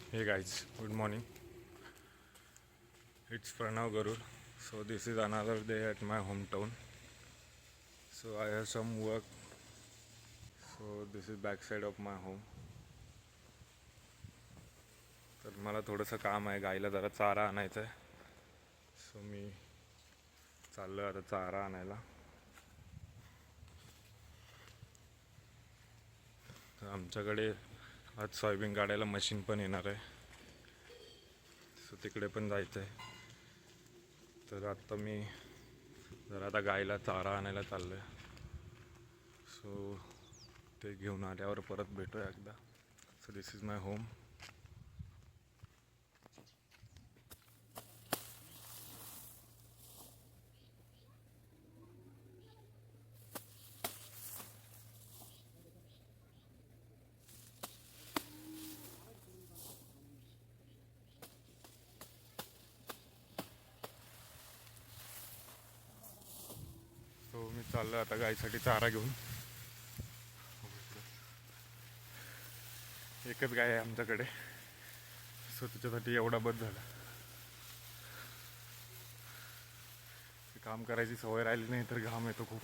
Hey guys, good morning. It's Pranav Garud. So this is another day at my hometown. So I have some work. So this is backside of my home. तर मला थोडंसं काम आहे, गाईला जरा चारा आणायचा आहे. सो मी चाललो आता चारा आणायला. तर आमच्याकडे आज सोयाबीन काढायला मशीन पण येणार आहे. सो तिकडे पण जायचं आहे. तर आता मी जरा आता गाईला चारा आणायला चाललो आहे. सो ते घेऊन आल्यावर परत भेटूया एकदा. So this is my home. So मी चाललो आता गाईसाठी चारा घेऊन. एकच गाय आहे आमच्याकडे. सो त्याच्यासाठी एवढा बस झाला. काम करायची सवय राहिली नाही तर घाम येतो खूप.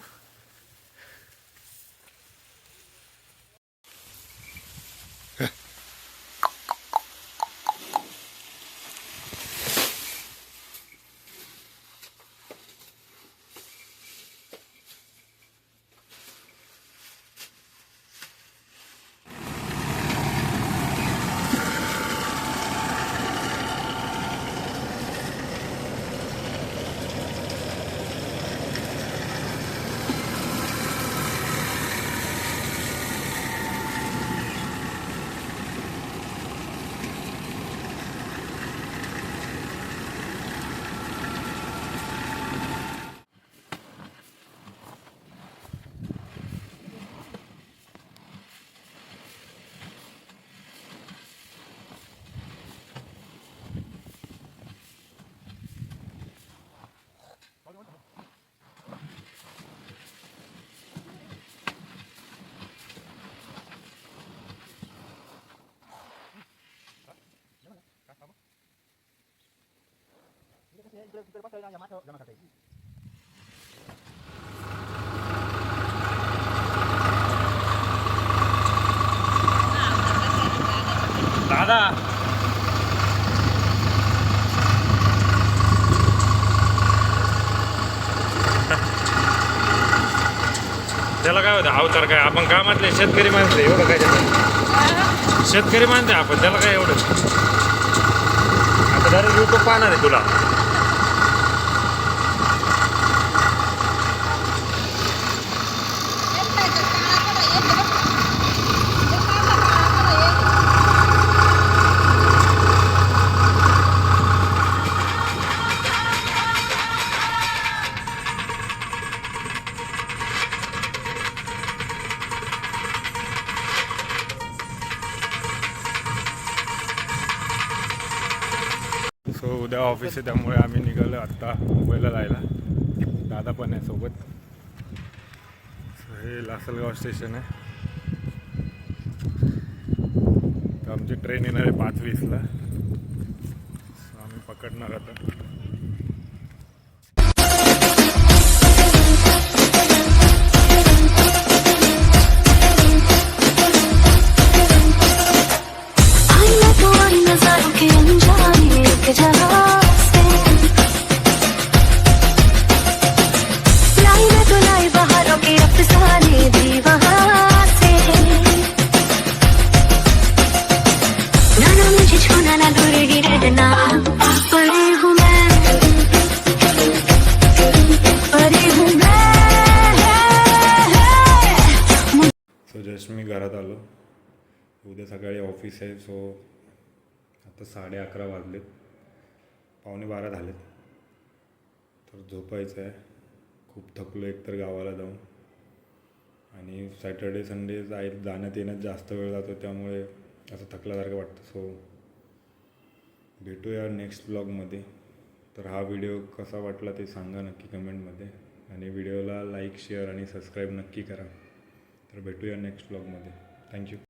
दादा त्याला काय होतं अवतार काय, आपण कामातले शेतकरी माणसं एवढं काय त्याचं. शेतकरी माणसं आपण, त्याला काय एवढं. आता डायरेक्ट यूट्यूब पाहणार आहे तुला. सो उद्या ऑफिस आहे त्यामुळे आम्ही निघालो आत्ता मुंबईला जायला. दादा पण आहे सोबत. सो हे लासलगाव स्टेशन आहे. तर आमची ट्रेन येणार आहे 5:20ला. सो आम्ही पकडणार आता. जस्ट मी घरात आलो. उद्या सकाळी ऑफिस आहे. सो आता 11:30 वाजलेत, 11:45 झालेत. तर झोपायचं आहे. खूप थकलो एकतर गावाला जाऊन, आणि सॅटर्डे संडे जाण्यात येण्यात जास्त वेळ जातो त्यामुळे असं थकल्यासारखं वाटतं. सो भेटूया नेक्स्ट ब्लॉगमध्ये. तर हा व्हिडिओ कसा वाटला ते सांगा नक्की कमेंटमध्ये, आणि व्हिडिओला लाईक शेअर आणि सबस्क्राईब नक्की करा. तर भेटूया नेक्स्ट ब्लॉगमध्ये. थँक्यू.